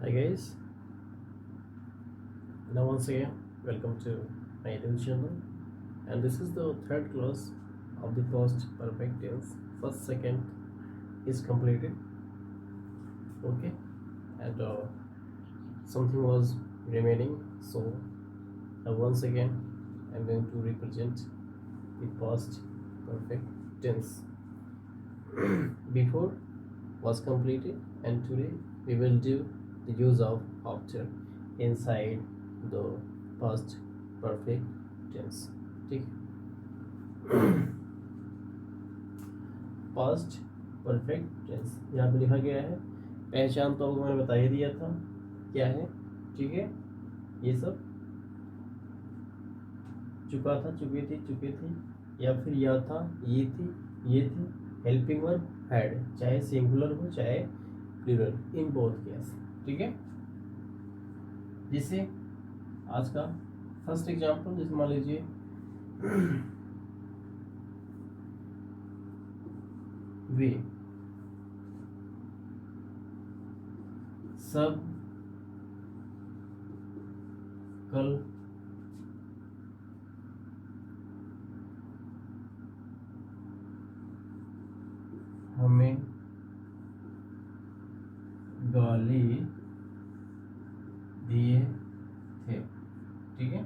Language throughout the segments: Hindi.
Hi guys, now once again welcome to my YouTube channel, and this is the third class of the past perfect tense. First second is completed, okay, and something was remaining, so once again I'm going to represent the past perfect tense. Before was completed, and today we will do the use of after inside the past perfect tense. ठीक है, पास्ट परफेक्ट टेंस यहाँ पे लिखा गया है। पहचान तो आपको मैंने बता ही दिया था क्या है, ठीक है। ये सब चुका था, चुके थे, चुके थे, या फिर या था, ये थी, ये थी। हेल्पिंग वर्ब हैड, चाहे सिंगुलर हो चाहे प्लूरल, इन बोथ केस, ठीक है। जिसे आज का फर्स्ट एग्जांपल, जैसे मान लीजिए वे सब कल हमें गाली दिए थे, ठीक है।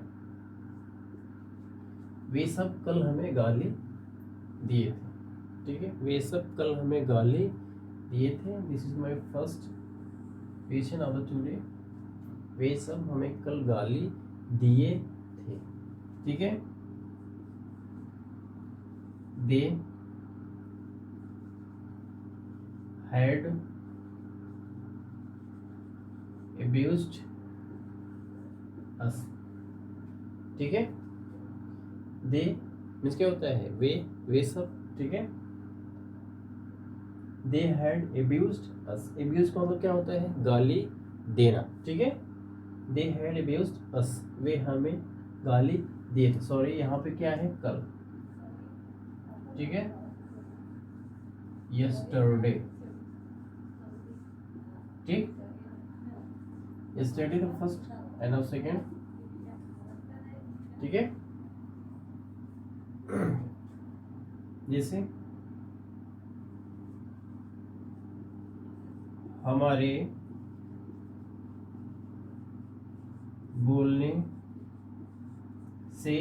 वे सब कल हमें गाली दिए थे, ठीक है। वे सब कल हमें गाली दिए थे। This is my first question of the today. वे सब हमें कल गाली दिए थे, ठीक है। दे हैड abused us, ठीक है। दे मीन्स क्या होता है, वे सब, ठीक है। They had abused us, abused का मतलब क्या होता है, गाली देना, ठीक है। दे हैड abused us, वे हमें गाली दिए थे। सॉरी, यहाँ पे क्या है, कल, ठीक है। यस्टरडे, ठीक। यस्टरडे का फर्स्ट एंड ऑफ सेकेंड, ठीक है। जैसे हमारे बोलने से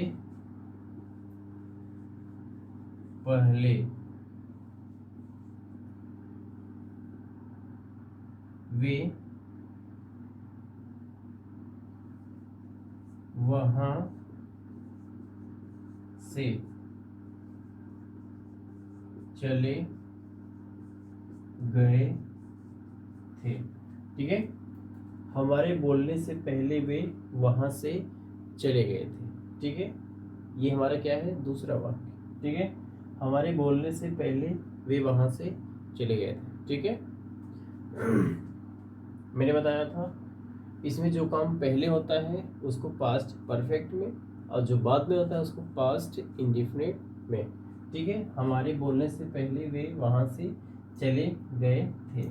पहले वे वहां से चले गए थे, ठीक है। हमारे बोलने से पहले वे वहां से चले गए थे, ठीक है। ये हमारा क्या है, दूसरा वाक्य, ठीक है। हमारे बोलने से पहले वे वहां से चले गए थे, ठीक है। मैंने बताया था इसमें जो काम पहले होता है उसको पास्ट परफेक्ट में, और जो बाद में होता है उसको पास्ट इंडिफिनिट में, ठीक है। हमारे बोलने से पहले वे वहां से चले गए थे।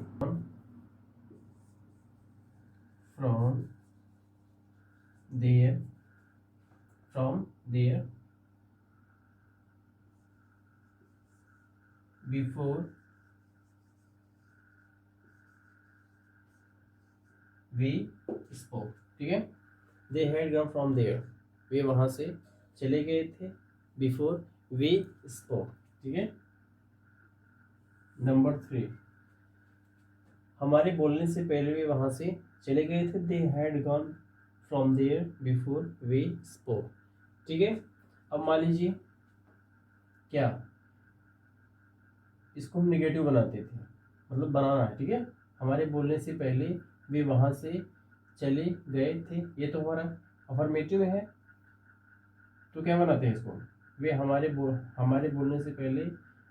From there, from there, before we spoke, ठीक है। They had gone from there, वे वहां से चले गए थे। बिफोर वी स्पोक, ठीक है। नंबर 3, हमारे बोलने से पहले वे वहां से चले गए थे। They had gone from there before we spoke, ठीक है। अब मान लीजिए क्या, इसको हम निगेटिव बनाते थे, मतलब बनाना है, ठीक है। हमारे बोलने से पहले वे वहां से चले गए थे, ये तो हमारा अफर्मेटिव में है, तो क्या बनाते हैं इसको, वे हमारे बोलने से पहले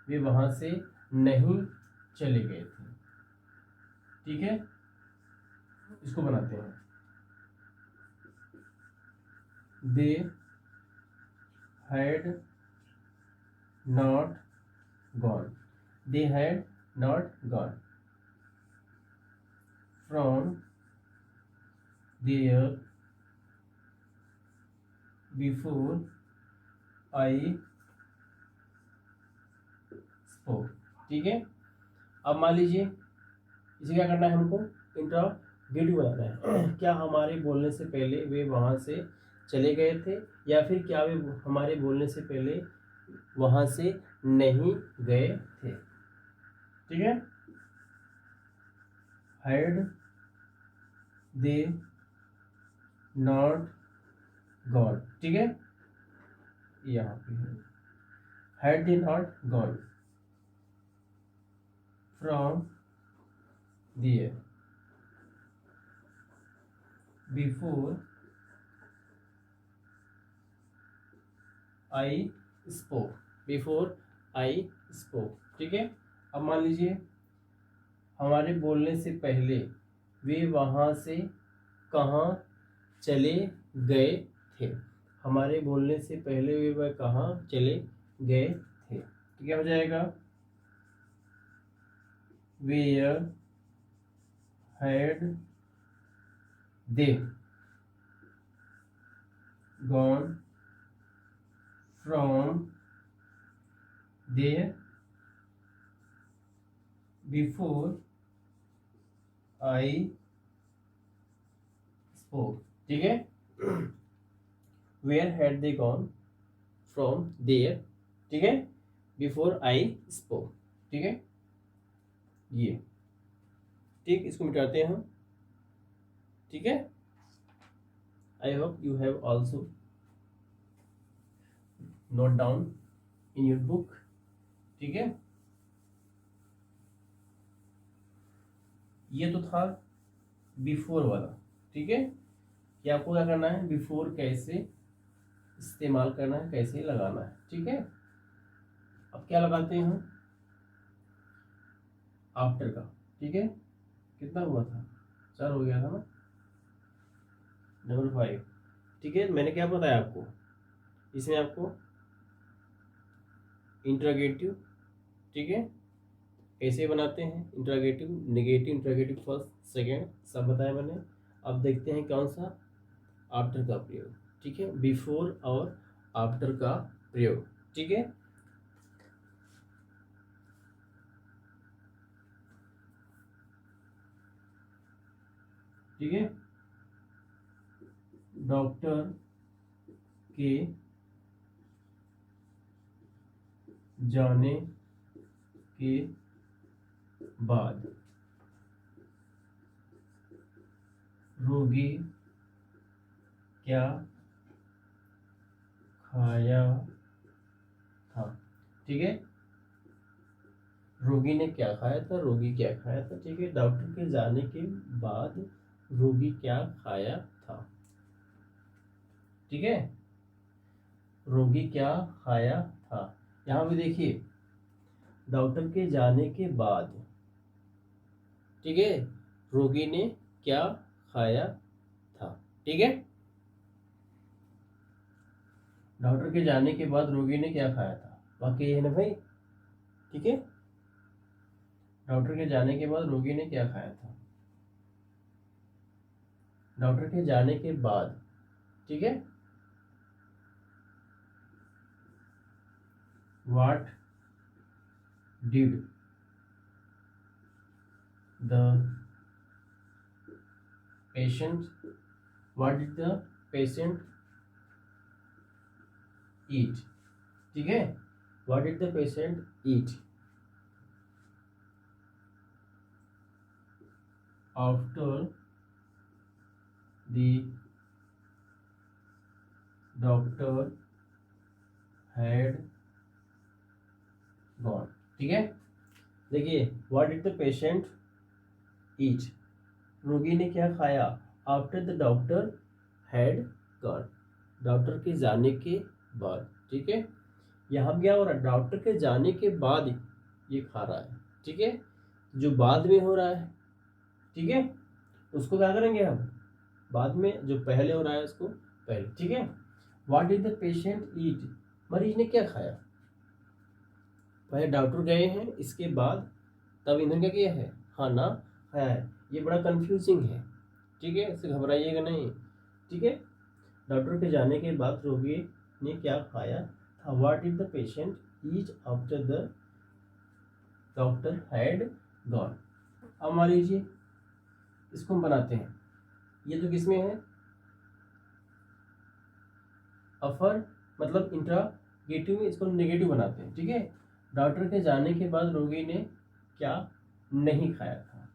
वे वहां से नहीं चले गए थे, ठीक है। इसको बनाते हैं, they had not gone, they had not gone from there before I spoke. ठीक है, अब मान लीजिए इसे क्या करना है, हमको इंट्रोगेटिव बनाना है। क्या हमारे बोलने से पहले वे वहाँ से चले गए थे, या फिर क्या वे हमारे बोलने से पहले वहाँ से नहीं गए थे। ठीक है, हैड दे नॉट गॉन। ठीक है, यहाँ पे है had they not gone from there before I spoke, before I spoke. ठीक है, अब मान लीजिए हमारे बोलने से पहले वे वहाँ से कहाँ चले गए थे। हमारे बोलने से पहले वे वह कहाँ चले गए थे। तो क्या हो जाएगा, where had they gone from there before I spoke. ठीक है, where had they gone from there, ठीक है, बिफोर आई स्पोक। ठीक है, ये ठीक, इसको मिटाते हैं हम। ठीक है, I hope you have also note down in your book. ठीक है, ये तो था बिफोर वाला। ठीक है, कि आपको क्या करना है, बिफोर कैसे इस्तेमाल करना है, कैसे लगाना है। ठीक है, अब क्या लगाते हैं हम, आफ्टर का। ठीक है, कितना हुआ था, 4 हो गया था ना, नंबर 5। ठीक है, मैंने क्या बताया आपको, इसमें आपको इंट्रोगेटिव, ठीक है, कैसे बनाते हैं interrogative, negative, interrogative first second सब बताया मैंने। अब देखते हैं कौन सा, आफ्टर का प्रयोग। ठीक है, बिफोर और आफ्टर का प्रयोग। ठीक है, ठीक है, डॉक्टर के जाने के बाद रोगी क्या खाया था। ठीक है, रोगी ने क्या खाया था, रोगी क्या खाया था। ठीक है, डॉक्टर के जाने के बाद रोगी क्या खाया था। ठीक है, रोगी क्या खाया था। यहाँ पे देखिए, डॉक्टर के जाने के बाद, ठीक है, रोगी ने क्या खाया था। ठीक है, डॉक्टर के जाने के बाद रोगी ने क्या खाया था, वाकई है ना भाई। ठीक है, डॉक्टर के जाने के बाद रोगी ने क्या खाया था, डॉक्टर के जाने के बाद। ठीक है, what did the patient, what did the patient eat. ठीक है, what did the patient eat after the doctor had gone. ठीक है, देखिए, what did the patient eat, रोगी ने क्या खाया, after the doctor had gone, doctor के जाने के बाद। ठीक है, यहाँ क्या हो रहा है, डॉक्टर के जाने के बाद ये खा रहा है। ठीक है, जो बाद में हो रहा है, ठीक है, उसको क्या करेंगे हम बाद में, जो पहले हो रहा है उसको पहले। ठीक है, व्हाट डिड द पेशेंट ईट, मरीज ने क्या खाया, पहले डॉक्टर गए हैं, इसके बाद तब इन्होंने क्या किया है, खाना खाया है। ये बड़ा कंफ्यूजिंग है। ठीक है, इससे घबराइएगा नहीं। ठीक है, डॉक्टर के जाने के बाद रोगी ने क्या खाया था? What did the patient eat after the doctor had gone. अब मान लीजिए इसको हम बनाते हैं, ये तो किसमें है, अफर मतलब इंट्रागेटिव में, इसको नेगेटिव बनाते हैं। ठीक है, डॉक्टर के जाने के बाद रोगी ने क्या नहीं खाया था।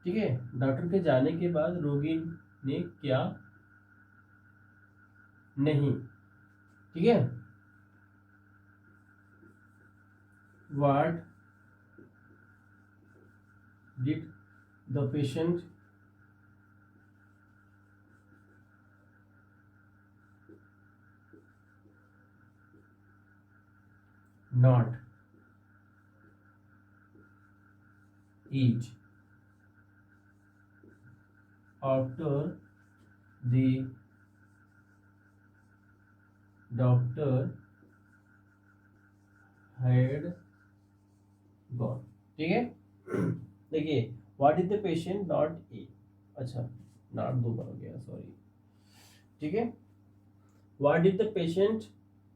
ठीक है, डॉक्टर के जाने के बाद रोगी ने क्या नहीं, ठीक है, what did the patient not eat after the doctor had gone. ठीक है, देखिए what is the patient not eat, अच्छा नॉट दो बार हो गया, सॉरी। ठीक है, what did the patient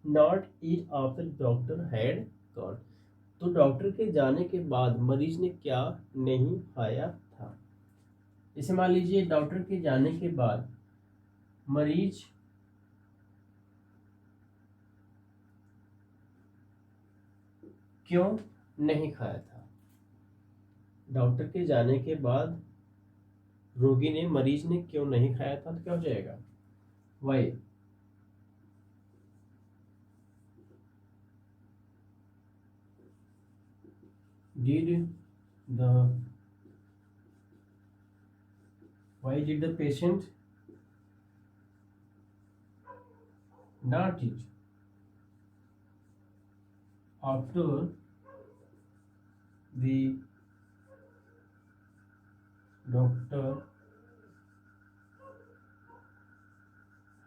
not eat after doctor had gone, तो डॉक्टर के जाने के बाद मरीज ने क्या नहीं खाया था। जैसे मान लीजिए डॉक्टर के जाने के बाद मरीज क्यों नहीं खाया था, डॉक्टर के जाने के बाद रोगी ने, मरीज ने क्यों नहीं खाया था, तो क्या हो जाएगा, Y. Did the why did the patient not eat after the doctor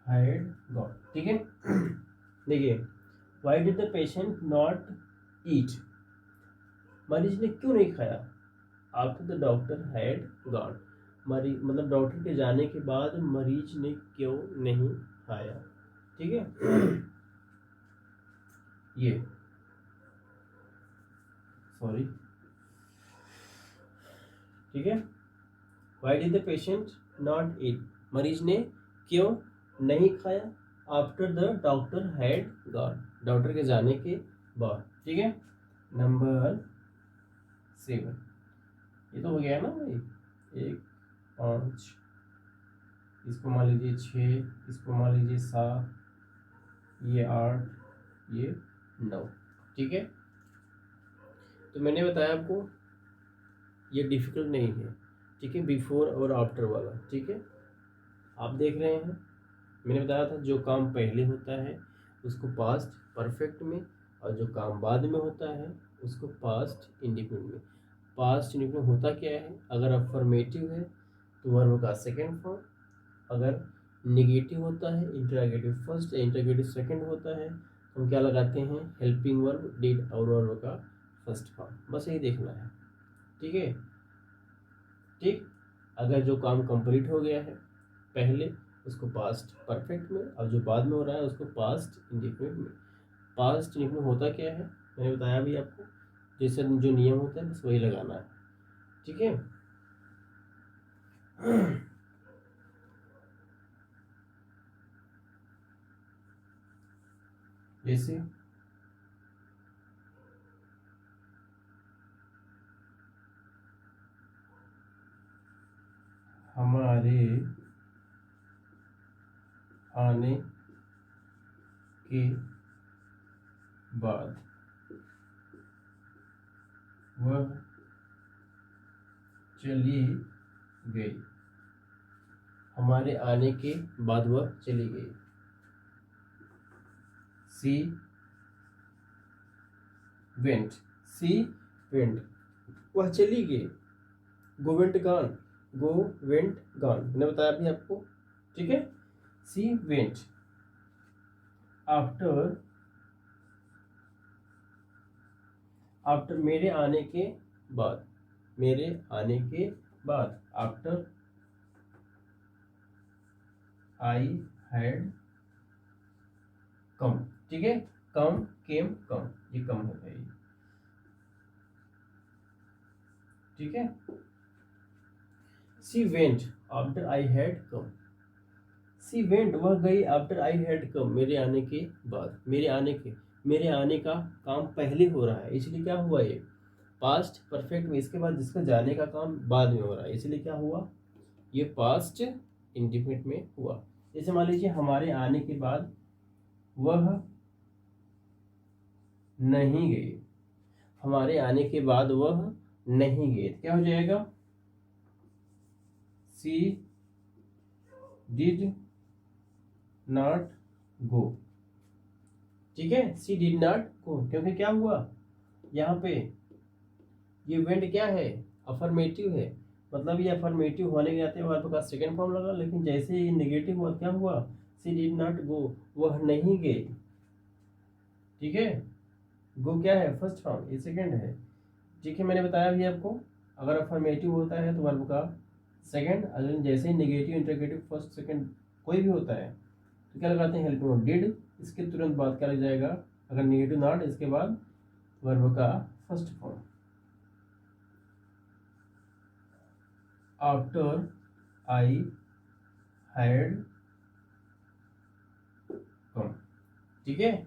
had gone। ठीक है, देखिए why did the patient not eat, मरीज ने क्यों नहीं खाया, after the doctor had gone, मरीज मतलब डॉक्टर के जाने के बाद मरीज ने क्यों नहीं खाया। ठीक है, ये सॉरी, ठीक है, why did the patient not eat, मरीज ने क्यों नहीं खाया, after the doctor had gone, doctor के जाने के बाद। ठीक है, नंबर 7, ये तो हो गया ना भाई, 1 5, इसको मान लीजिए 6, इसको मान लीजिए 7, ये 8, ये 9। ठीक है, तो मैंने बताया आपको ये डिफिकल्ट नहीं है। ठीक है, बिफोर और आफ्टर वाला। ठीक है, आप देख रहे हैं, मैंने बताया था जो काम पहले होता है उसको पास्ट परफेक्ट में, और जो काम बाद में होता है उसको पास्ट इंडिपेंडेंट में। पास्ट इंडिपेंडेंट होता क्या है, अगर अफर्मेटिव है तो वर्ब का सेकंड फॉर्म, अगर निगेटिव होता है इंटरोगेटिव फर्स्ट या इंटरोगेटिव सेकंड होता है तो हम क्या लगाते हैं, हेल्पिंग वर्ब डिड और वर्ब का फर्स्ट फॉर्म। बस यही देखना है। ठीक है, ठीक, अगर जो काम कंप्लीट हो गया है पहले उसको पास्ट परफेक्ट में, और जो बाद में हो रहा है उसको पास्ट इंडिफिनिट में। पास्ट इंडिफिनिट होता क्या है मैंने बताया भी आपको, जैसे जो नियम होता है बस वही लगाना है। ठीक है, जैसे हमारे आने के बाद वह चली गई, हमारे आने के बाद वह चली गई। सी वेंट, सी वेंट, वह चली गई। Go went gone, go went gone मैंने बताया भी आपको। ठीक है, सी वेंट आफ्टर, आफ्टर मेरे आने के बाद, मेरे आने के बाद, आफ्टर आई हैड कम, ठीक है, कम केम कम, ये कम हो गई, ठीक है। She went after I had come, she went वह गई, आफ्टर आई हैड कम मेरे आने के बाद, मेरे आने का काम पहले हो रहा है, इसलिए क्या हुआ, ये पास्ट परफेक्ट में, इसके बाद जिसका जाने का काम बाद में हो रहा है, इसलिए क्या हुआ, ये पास्ट इंडिफिनिट में हुआ। जैसे मान लीजिए हमारे आने के बाद वह नहीं गए, हमारे आने के बाद वह नहीं गए, क्या हो जाएगा, सी डिड नॉट गो, ठीक है, सी डिड नॉट गो, क्योंकि क्या हुआ यहाँ पे, ये वेंट क्या है, अफर्मेटिव है, मतलब ये अफर्मेटिव होने के नाते वर्ब का सेकंड फॉर्म लगा, लेकिन जैसे ये नेगेटिव हुआ क्या हुआ, सी डिड नॉट गो, वह नहीं गए, ठीक है, गो क्या है, फर्स्ट फॉर्म, ये सेकंड है, ठीक है, मैंने बताया भी आपको, अगर अफर्मेटिव होता है तो वर्ब का सेकंड, अगर जैसे ही नेगेटिव इंटरगेटिव फर्स्ट सेकंड कोई भी होता है तो क्या लगाते हैं, हेल्पिंग वर्ब डिड, इसके तुरंत बाद क्या लग जाएगा, अगर नेगेटिव नॉट, इसके बाद वर्ब का first form, after I had कम, ठीक है,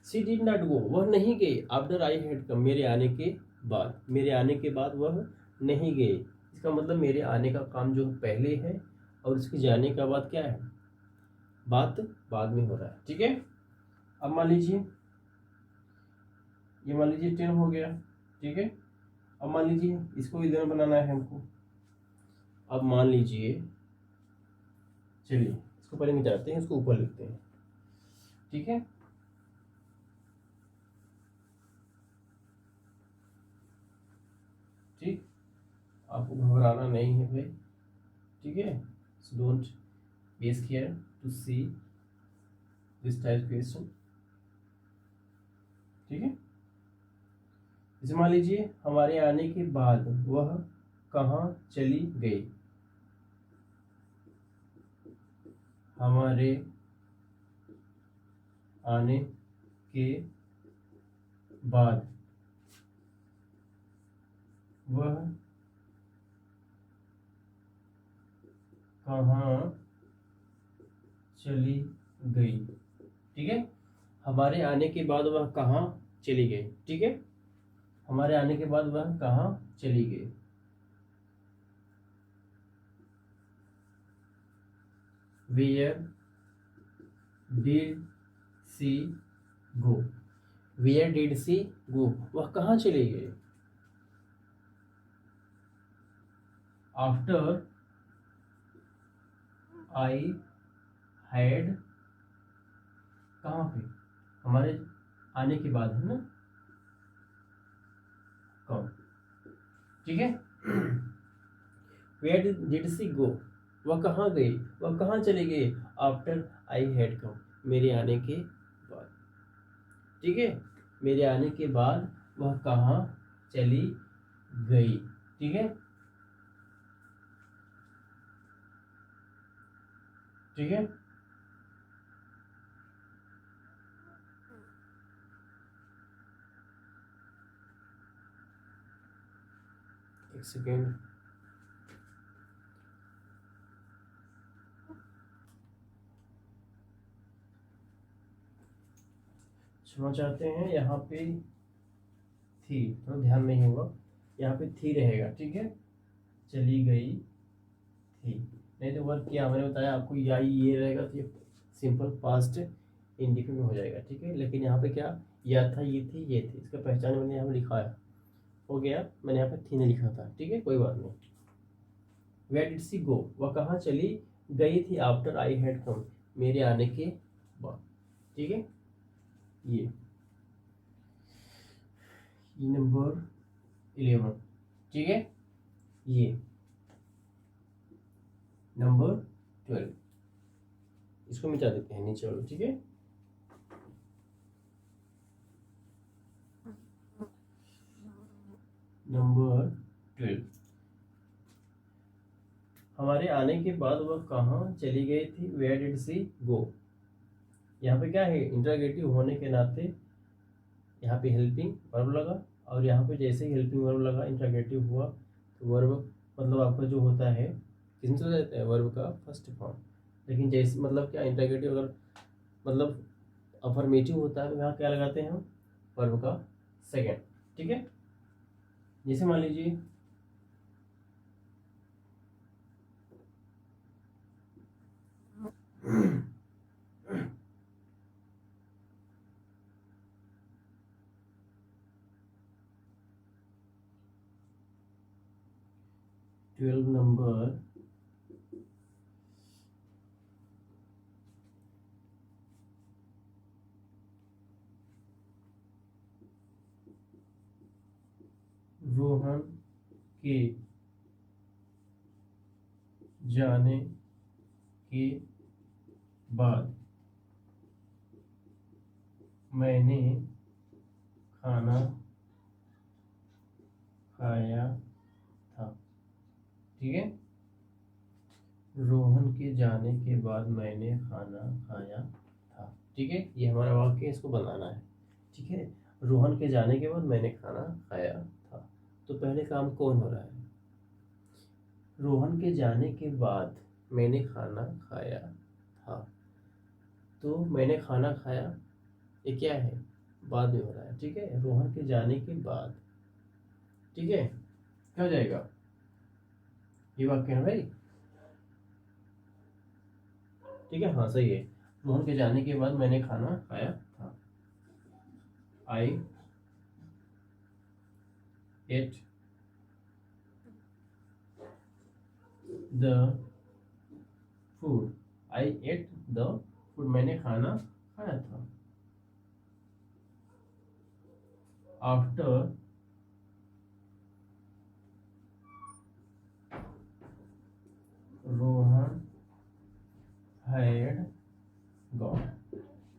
सी डिड नॉट गो वह नहीं गए, आफ्टर आई हैड कम मेरे आने के बाद, मेरे आने के बाद वह नहीं गए, इसका मतलब मेरे आने का काम जो पहले है और इसके जाने का बाद क्या है, बात बाद में हो रहा है, ठीक है। अब मान लीजिए ये मान लीजिए 10 हो गया, ठीक है, अब मान लीजिए इसको 11 बनाना है हमको, अब मान लीजिए, चलिए इसको पहले मिटाते हैं, इसको ऊपर लिखते हैं, ठीक है, ठीक, आपको घबराना नहीं है भाई, ठीक है, so don't be scare to see this type question, ठीक है। जैसे मान लीजिए हमारे आने के बाद वह कहाँ चली गई, हमारे आने के बाद वह कहाँ चली गई, ठीक है, हमारे आने के बाद वह कहाँ चली गई, ठीक है, हमारे आने के बाद वह कहाँ चली गई, where did she go, where did she go वह कहाँ चली गई, आफ्टर आई हैड, कहाँ पे, हमारे आने के बाद है ना, कम, ठीक है, वेयर डिड सी गो वह कहाँ गई, वह कहाँ चली गई, आफ्टर आई हैड कम मेरे आने के बाद, ठीक है, मेरे आने के बाद वह कहाँ चली गई, ठीक है, ठीक है, एक सेकेंड, क्षमा चाहते हैं, यहाँ पे थी, तो ध्यान नहीं होगा, यहाँ पे थी रहेगा, ठीक है, चली गई थी, नहीं तो वर्क किया, मैंने बताया आपको, या ये रहेगा तो ये सिंपल पास्ट इंडिफिनिट में हो जाएगा, ठीक है, लेकिन यहाँ पे क्या, या था, ये थी, ये थी, इसका पहचान मैंने यहाँ पे लिखा है, हो गया, मैंने यहाँ पे थी नहीं लिखा था, ठीक है, कोई बात नहीं। वेयर डिड सी गो वह कहाँ चली गई थी, आफ्टर आई हैड कम मेरे आने के बाद, ठीक है, ये नंबर 11, ठीक है, ये नंबर 12, इसको मिटा देते हैं नीचे वालों, ठीक है, नंबर 12, हमारे आने के बाद वह कहाँ चली गई थी, वेयर डिड सी गो। यहाँ पे क्या है, इंटरोगेटिव होने के नाते यहाँ पे हेल्पिंग वर्ब लगा, और यहाँ पे जैसे ही हेल्पिंग वर्ब लगा इंटरोगेटिव हुआ तो वर्ब मतलब आपका जो होता है किसमें चला जाता है, वर्ब का फर्स्ट फॉर्म। लेकिन जैसे मतलब क्या, इंटरोगेटिव अगर मतलब अफर्मेटिव होता है तो यहाँ क्या लगाते हैं हम, वर्ब का सेकेंड। ठीक है, जैसे मान लीजिए 12 नंबर रोहन के जाने के बाद मैंने खाना खाया था। ठीक है, रोहन के जाने के बाद मैंने खाना खाया था। ठीक है, ये हमारा वाक्य है, इसको बनाना है। ठीक है, रोहन के जाने के बाद मैंने खाना खाया था। तो पहले काम कौन हो रहा है, रोहन के जाने के बाद मैंने खाना खाया था। तो मैंने खाना खाया, ये क्या है, बाद में हो रहा है। ठीक है, रोहन के जाने के बाद। ठीक है, क्या हो जाएगा, ये वाक्य है भाई। ठीक है, हाँ सही है, रोहन के जाने के बाद मैंने खाना खाया था। I ate the food, I ate the food, मैंने खाना खाया था। After Rohan had gone.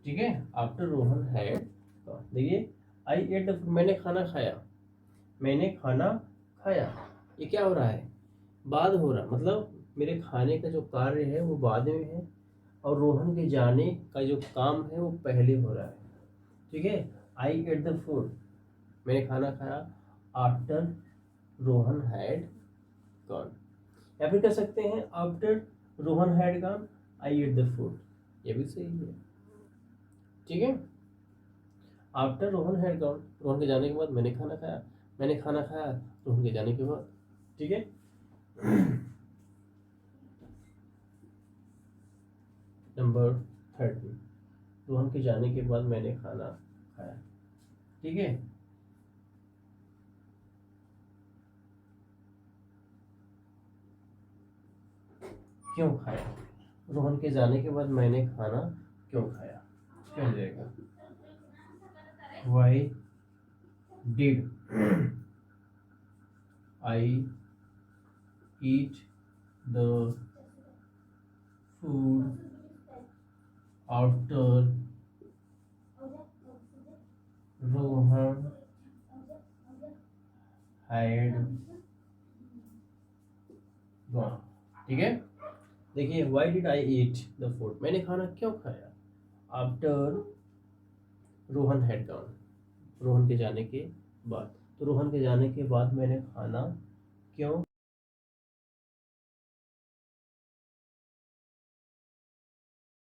ठीक है, आफ्टर रोहन हैड गॉन। देखिए, आई एट द फूड, मैंने खाना खाया, मैंने खाना खाया, ये क्या हो रहा है, बाद हो रहा, मतलब मेरे खाने का जो कार्य है वो बाद में है, और रोहन के जाने का जो काम है वो पहले हो रहा है। ठीक है, आई एट द फूड, मैंने खाना खाया आफ्टर रोहन हैड गॉन, या फिर कह सकते हैं after Rohan had gone I ate the food, ये भी सही है। ठीक है, after Rohan had gone, Rohan के जाने के बाद मैंने खाना खाया, मैंने खाना खाया रोहन के जाने के बाद। ठीक है, नंबर 30, रोहन के जाने के बाद मैंने खाना खाया। ठीक है, क्यों खाया, रोहन के जाने के बाद मैंने खाना क्यों खाया, क्या हो जाएगा, why did I eat the food after Rohan had gone. ठीक है, देखिए, why did I eat the food, मैंने खाना क्यों खाया, after Rohan had gone, Rohan के जाने के बाद। तो रोहन के जाने के बाद मैंने खाना क्यों